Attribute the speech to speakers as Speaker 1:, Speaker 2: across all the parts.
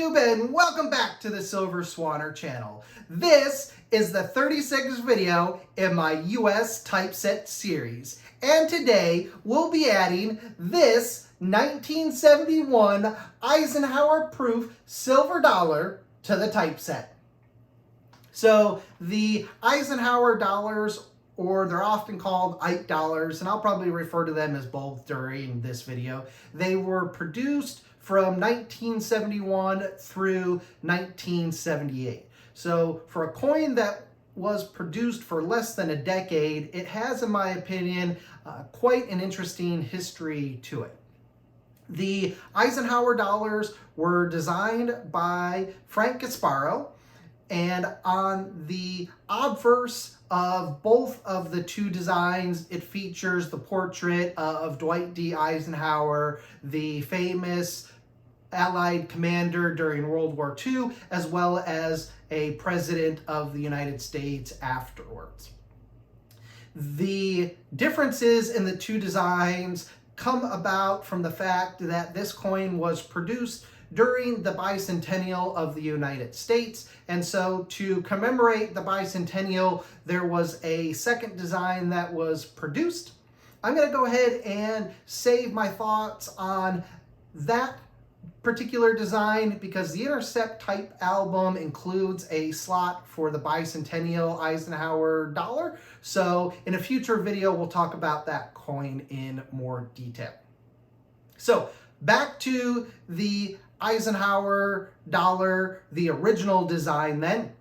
Speaker 1: YouTube, and welcome back to the Silver Swanner channel. This is the 36th video in my US typeset series, and today we'll be adding this 1971 Eisenhower Proof Silver Dollar to the typeset. So the Eisenhower dollars, or they're often called Ike dollars, and I'll probably refer to them as both during this video. They were produced from 1971 through 1978. So for a coin that was produced for less than a decade, it has, in my opinion, quite an interesting history to it. The Eisenhower dollars were designed by Frank Gasparo, and on the obverse of both of the two designs, it features the portrait of Dwight D. Eisenhower, the famous Allied commander during World War II, as well as a president of the United States afterwards. The differences in the two designs come about from the fact that this coin was produced during the bicentennial of the United States. And so to commemorate the bicentennial, there was a second design that was produced. I'm going to go ahead and save my thoughts on that particular design because the Intercept type album includes a slot for the bicentennial Eisenhower dollar. So in a future video, we'll talk about that coin in more detail. So back to the Eisenhower dollar, the original design then.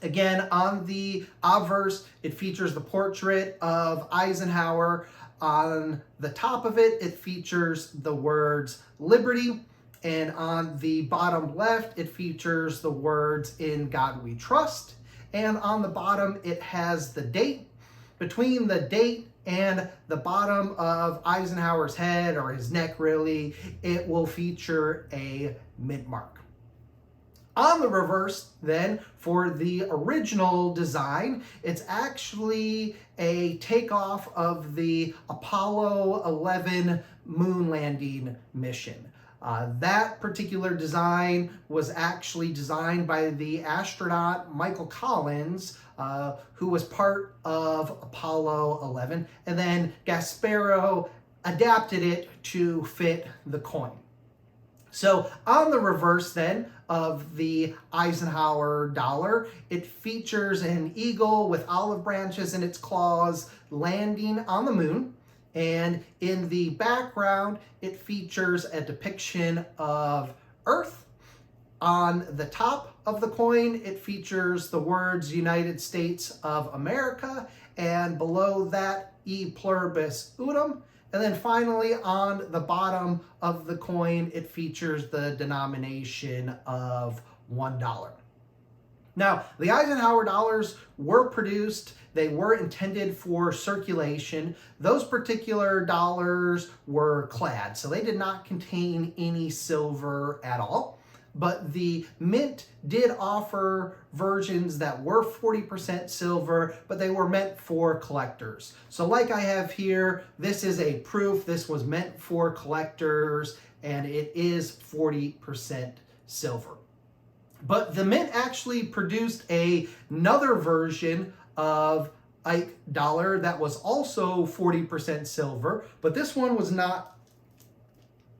Speaker 1: Again, on the obverse, it features the portrait of Eisenhower. On the top of it, it features the words Liberty. And on the bottom left, it features the words In God We Trust. And on the bottom, it has the date. Between the date and the bottom of Eisenhower's head, or his neck really, it will feature a mint mark. On the reverse then, for the original design, it's actually a takeoff of the Apollo 11 moon landing mission. That particular design was actually designed by the astronaut Michael Collins, who was part of Apollo 11, and then Gasparo adapted it to fit the coin. So on the reverse then of the Eisenhower dollar, it features an eagle with olive branches in its claws landing on the moon. And in the background, it features a depiction of Earth. On the top of the coin, it features the words United States of America, and below that, E pluribus unum. And then finally, on the bottom of the coin, it features the denomination of $1. Now, the Eisenhower dollars were produced, they were intended for circulation. Those particular dollars were clad, so they did not contain any silver at all. But the mint did offer versions that were 40% silver, but they were meant for collectors. So like I have here, this is a proof. This was meant for collectors, and it is 40% silver. But the mint actually produced another version of Ike dollar that was also 40% silver, but this one was not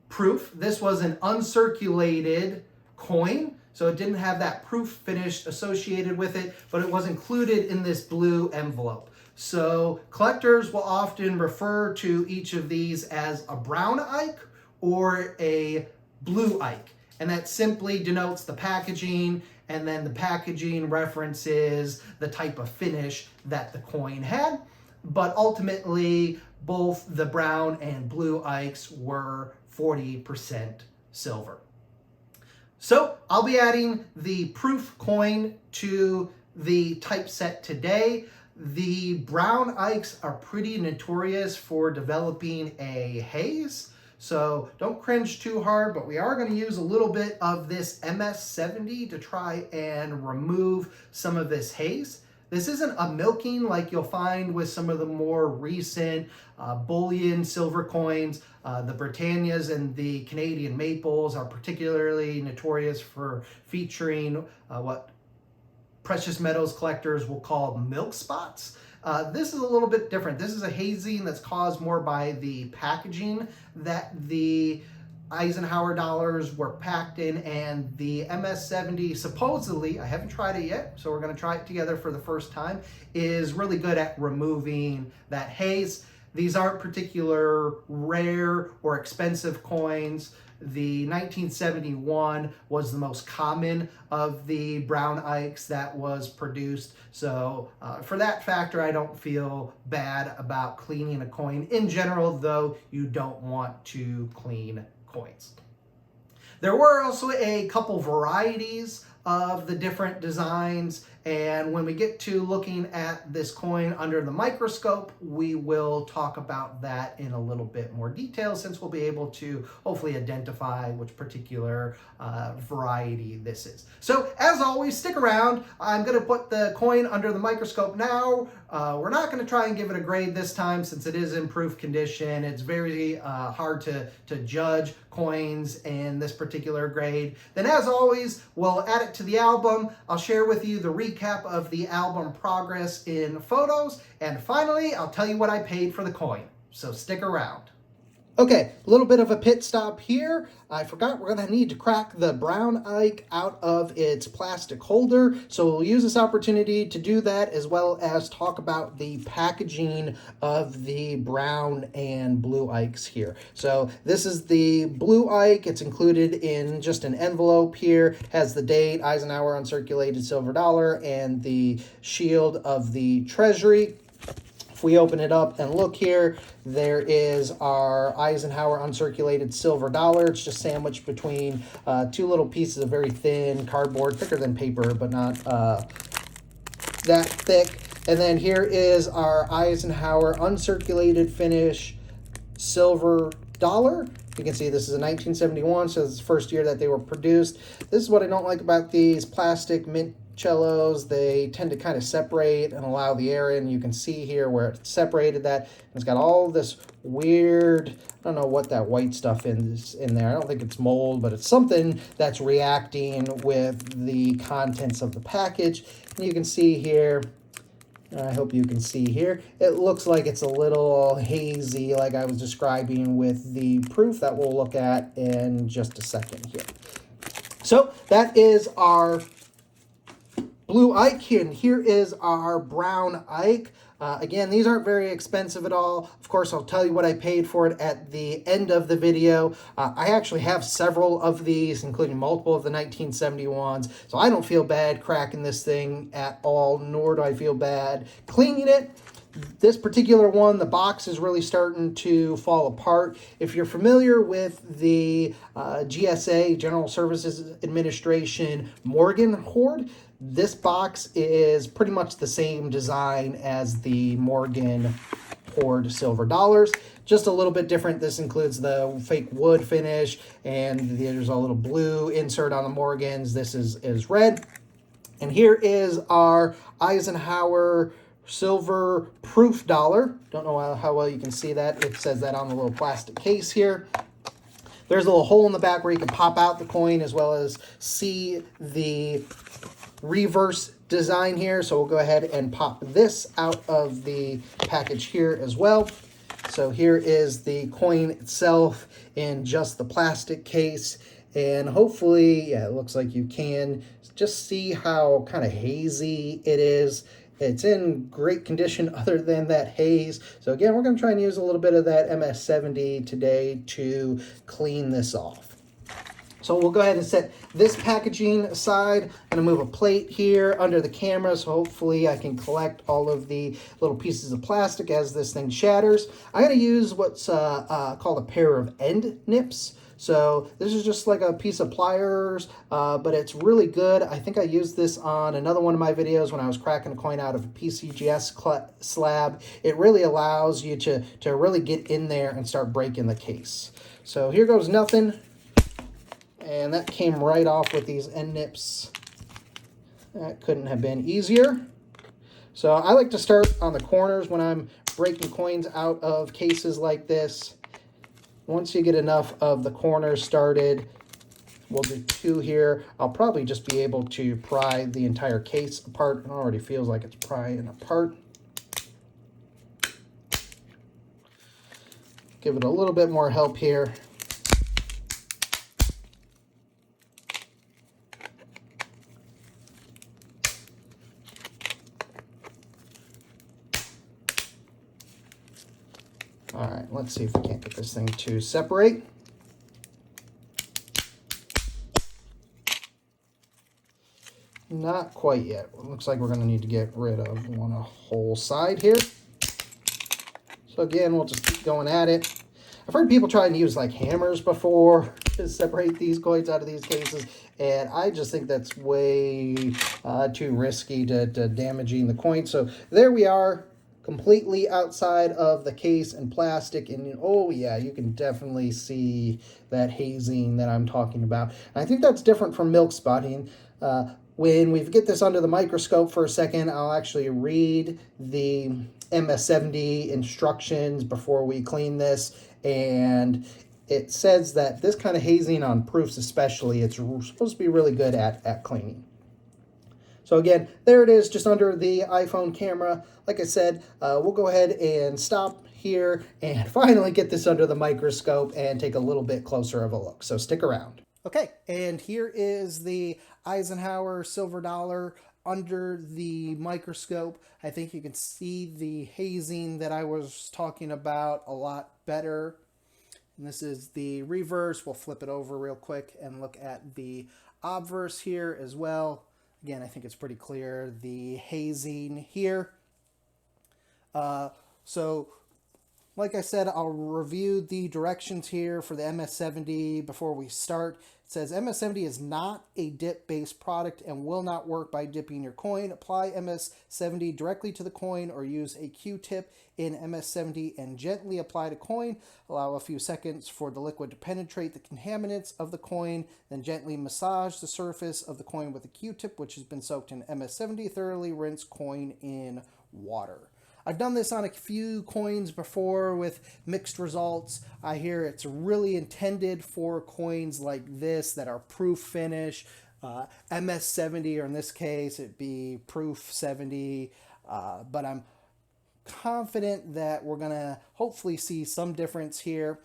Speaker 1: proof. This was an uncirculated coin, so it didn't have that proof finish associated with it, but it was included in this blue envelope. So collectors will often refer to each of these as a brown Ike or a blue Ike. And that simply denotes the packaging, and then the packaging references the type of finish that the coin had. But ultimately, both the brown and blue Ikes were 40% silver. So I'll be adding the proof coin to the typeset today. The brown Ikes are pretty notorious for developing a haze. So don't cringe too hard, but we are going to use a little bit of this MS-70 to try and remove some of this haze. This isn't a milking like you'll find with some of the more recent bullion silver coins. The Britannias and the Canadian maples are particularly notorious for featuring what precious metals collectors will call milk spots. This is a little bit different. This is a hazing that's caused more by the packaging that the Eisenhower dollars were packed in, and the MS-70 supposedly, I haven't tried it yet, so we're going to try it together for the first time, is really good at removing that haze. These aren't particular rare or expensive coins. The 1971 was the most common of the brown ikes that was produced. So for that factor, I don't feel bad about cleaning a coin. In general, though, you don't want to clean coins. There were also a couple varieties of the different designs, and when we get to looking at this coin under the microscope, we will talk about that in a little bit more detail, since we'll be able to hopefully identify which particular variety this is. So as always, stick around. I'm going to put the coin under the microscope now. We're not going to try and give it a grade this time, since it is in proof condition. It's very hard to judge coins in this particular grade. Then as always, we'll add it to the album. I'll share with you the recap of the album progress in photos. And finally, I'll tell you what I paid for the coin. So stick around. Okay, a little bit of a pit stop here. I forgot we're going to need to crack the brown ike out of its plastic holder. So we'll use this opportunity to do that, as well as talk about the packaging of the brown and blue ikes here. So this is the blue ike. It's included in just an envelope here. It has the date, Eisenhower uncirculated silver dollar, and the shield of the Treasury. If we open it up and look here, there is our Eisenhower uncirculated silver dollar. It's just sandwiched between two little pieces of very thin cardboard, thicker than paper, but not that thick. And then here is our Eisenhower uncirculated finish silver dollar. You can see this is a 1971, so this is the first year that they were produced. This is what I don't like about these plastic mint cellos. They tend to kind of separate and allow the air in. You can see here where it separated that. It's got all this weird, I don't know what that white stuff is in there. I don't think it's mold, but it's something that's reacting with the contents of the package. And you can see here, I hope you can see here, it looks like it's a little hazy, like I was describing with the proof that we'll look at in just a second here. So that is our blue ike, and here is our brown ike. Again, these aren't very expensive at all. Of course, I'll tell you what I paid for it at the end of the video. I actually have several of these, including multiple of the 1971s, so I don't feel bad cracking this thing at all, nor do I feel bad cleaning it. This particular one, the box is really starting to fall apart. If you're familiar with the GSA, General Services Administration Morgan hoard, this box is pretty much the same design as the Morgan hoard silver dollars, just a little bit different. This includes the fake wood finish, and there's a little blue insert on the Morgans. This is red. And here is our Eisenhower silver proof dollar. Don't know how well you can see that. It says that on the little plastic case here. There's a little hole in the back where you can pop out the coin, as well as see the reverse design here. So we'll go ahead and pop this out of the package here as well. So here is the coin itself in just the plastic case. And hopefully, yeah, it looks like you can just see how kind of hazy it is. It's in great condition other than that haze. So again, we're going to try and use a little bit of that MS-70 today to clean this off. So we'll go ahead and set this packaging aside. I'm going to move a plate here under the camera, so hopefully I can collect all of the little pieces of plastic as this thing shatters. I'm going to use what's called a pair of end nips. So this is just like a piece of pliers, but it's really good. I think I used this on another one of my videos when I was cracking a coin out of a PCGS slab. It really allows you to really get in there and start breaking the case. So here goes nothing. And that came right off with these end nips. That couldn't have been easier. So I like to start on the corners when I'm breaking coins out of cases like this. Once you get enough of the corners started, we'll do 2 here. I'll probably just be able to pry the entire case apart. It already feels like it's prying apart. Give it a little bit more help here. All right, let's see if we can't get this thing to separate. Not quite yet. It looks like we're going to need to get rid of one whole side here. So again, we'll just keep going at it. I've heard people try and use like hammers before to separate these coins out of these cases, and I just think that's way too risky to damaging the coin. So there we are, completely outside of the case and plastic, and oh yeah, you can definitely see that hazing that I'm talking about. And I think that's different from milk spotting. When we get this under the microscope for a second, I'll actually read the MS70 instructions before we clean this, and it says that this kind of hazing on proofs especially, it's supposed to be really good at cleaning. So again, there it is, just under the iPhone camera. Like I said, we'll go ahead and stop here and finally get this under the microscope and take a little bit closer of a look. So stick around. Okay, and here is the Eisenhower Silver Dollar under the microscope. I think you can see the hazing that I was talking about a lot better. And this is the reverse. We'll flip it over real quick and look at the obverse here as well. Again, I think it's pretty clear, the hazing here. So like I said, I'll review the directions here for the MS70 before we start. It says MS70 is not a dip-based product and will not work by dipping your coin. Apply MS70 directly to the coin or use a Q-tip in MS70 and gently apply to coin. Allow a few seconds for the liquid to penetrate the contaminants of the coin. Then gently massage the surface of the coin with a Q-tip, which has been soaked in MS70. Thoroughly rinse coin in water. I've done this on a few coins before with mixed results. I hear it's really intended for coins like this that are proof finish, MS70, or in this case, it'd be proof 70. But I'm confident that we're gonna hopefully see some difference here.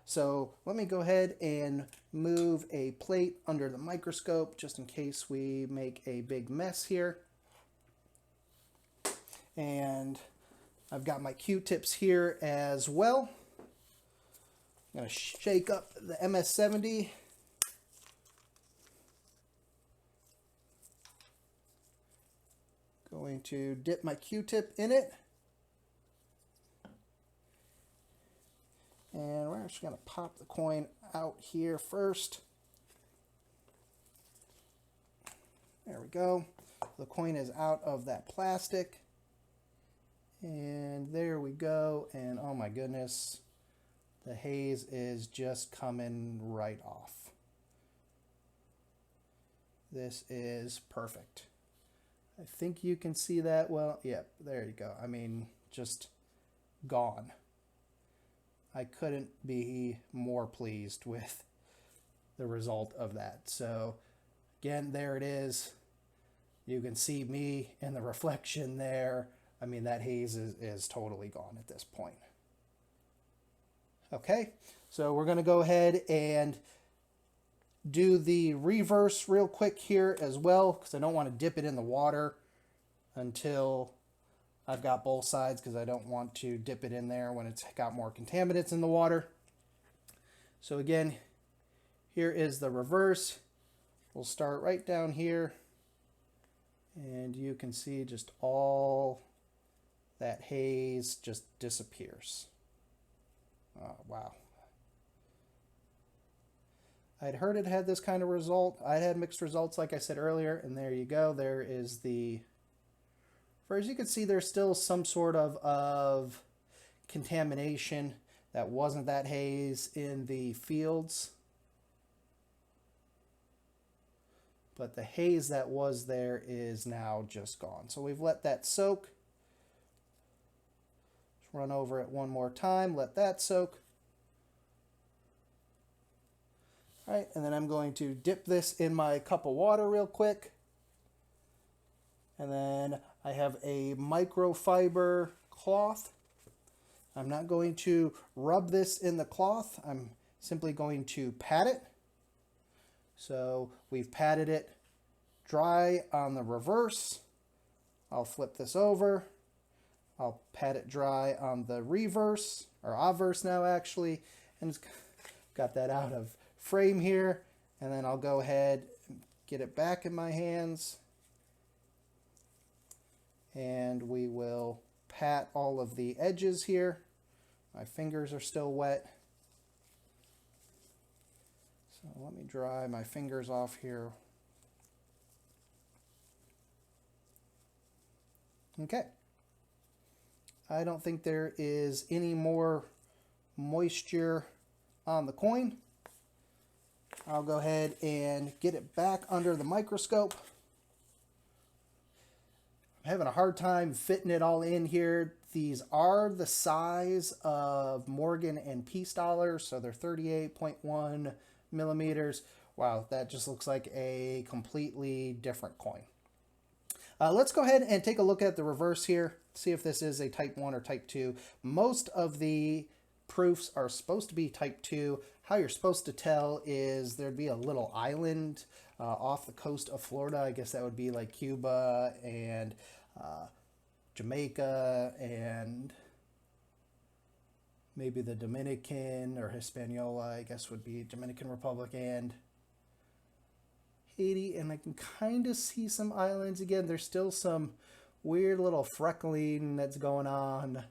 Speaker 1: So let me go ahead and move a plate under the microscope just in case we make a big mess here. And I've got my Q-tips here as well. I'm going to shake up the MS70. Going to dip my Q-tip in it. And we're actually going to pop the coin out here first. There we go. The coin is out of that plastic. And there we go, and oh my goodness, the haze is just coming right off. This is perfect. I think you can see that well. Yep, there you go. I mean, just gone. I couldn't be more pleased with the result of that. So again, there it is. You can see me in the reflection there. I mean, that haze is totally gone at this point. Okay, so we're going to go ahead and do the reverse real quick here as well, because I don't want to dip it in the water until I've got both sides, because I don't want to dip it in there when it's got more contaminants in the water. So again, here is the reverse. We'll start right down here, and you can see just all that haze just disappears. Oh, wow. I'd heard it had this kind of result. I'd had mixed results, like I said earlier, and there you go. There is the, for as you can see, there's still some sort of contamination that wasn't that haze in the fields. but the haze that was there is now just gone. So we've let that soak. Just run over it one more time, let that soak. All right, and then I'm going to dip this in my cup of water real quick. And then I have a microfiber cloth. I'm not going to rub this in the cloth. I'm simply going to pat it. So we've patted it dry on the reverse. I'll flip this over. I'll pat it dry on the reverse, or obverse now actually, and just got that out of frame here. And then I'll go ahead and get it back in my hands. And we will pat all of the edges here. My fingers are still wet. So let me dry my fingers off here. Okay. I don't think there is any more moisture on the coin. I'll go ahead and get it back under the microscope. I'm having a hard time fitting it all in here. These are the size of Morgan and Peace dollars, so they're 38.1 millimeters. Wow, that just looks like a completely different coin. Let's go ahead and take a look at the reverse here, see if this is a type 1 or type 2. Most of the proofs are supposed to be type 2. How you're supposed to tell is there'd be a little island off the coast of Florida. I guess that would be like Cuba and Jamaica and maybe the Dominican or Hispaniola, I guess would be Dominican Republic and Haiti. And I can kind of see some islands again. There's still some weird little freckling that's going on.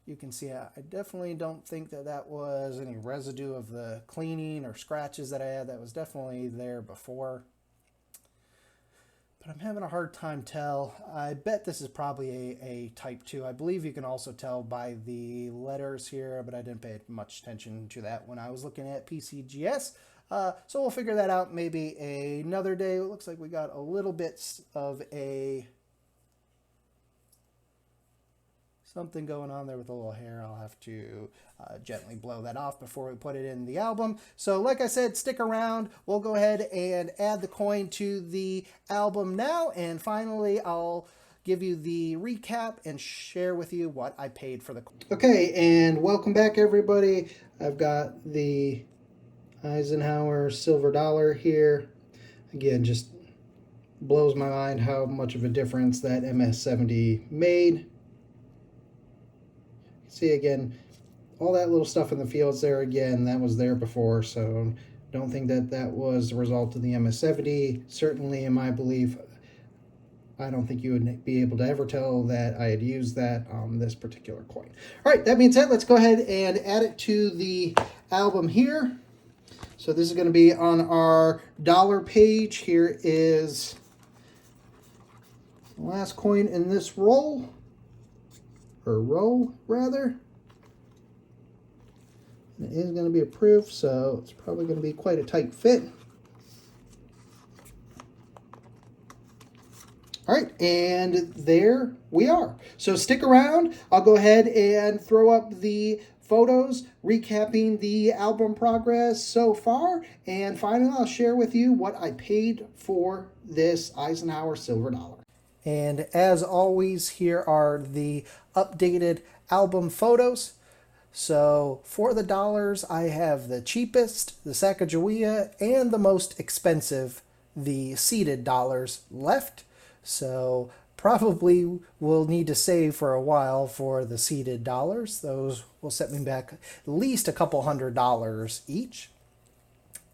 Speaker 1: You can see I definitely don't think that that was any residue of the cleaning or scratches that I had. That was definitely there before. But I'm having a hard time tell. I bet this is probably a type 2. I believe you can also tell by the letters here, but I didn't pay much attention to that when I was looking at PCGS. So we'll figure that out maybe another day. It looks like we got a little bit of something going on there with a little hair. I'll have to gently blow that off before we put it in the album. So like I said, stick around. We'll go ahead and add the coin to the album now. And finally, I'll give you the recap and share with you what I paid for the coin. Okay, and welcome back, everybody. I've got the Eisenhower Silver Dollar here. Again, just blows my mind how much of a difference that MS-70 made. See, again, all that little stuff in the fields there, again, that was there before, so don't think that that was the result of the MS-70. Certainly, in my belief, I don't think you would be able to ever tell that I had used that on this particular coin. All right, that being said, let's go ahead and add it to the album here. So this is going to be on our dollar page. Here is the last coin in this roll. Or row, rather. And it is going to be a proof, so it's probably going to be quite a tight fit. All right, and there we are. So stick around. I'll go ahead and throw up the photos recapping the album progress so far. And finally, I'll share with you what I paid for this Eisenhower Silver Dollar. And as always, here are the updated album photos. So for the dollars, I have the cheapest, the Sacagawea, and the most expensive, the seeded dollars left. So probably will need to save for a while for the seeded dollars. Those will set me back at least a couple $100 each.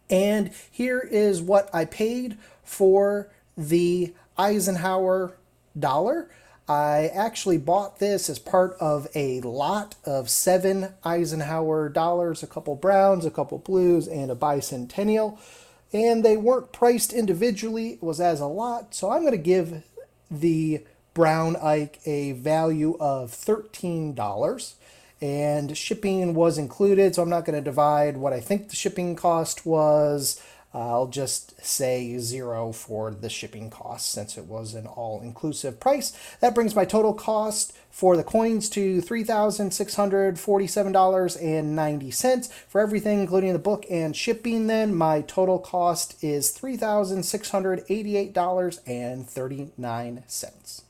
Speaker 1: And here is what I paid for the Eisenhower dollar. I actually bought this as part of a lot of 7 Eisenhower dollars, a couple browns, a couple blues, and a bicentennial. And they weren't priced individually, it was as a lot. So I'm going to give the brown Ike a value of $13. And shipping was included, so I'm not going to divide what I think the shipping cost was
Speaker 2: I'll just say 0 for the shipping cost since it was an all-inclusive price. That brings my total cost for the coins to $3,647.90. For everything, including the book and shipping, then my total cost is $3,688.39.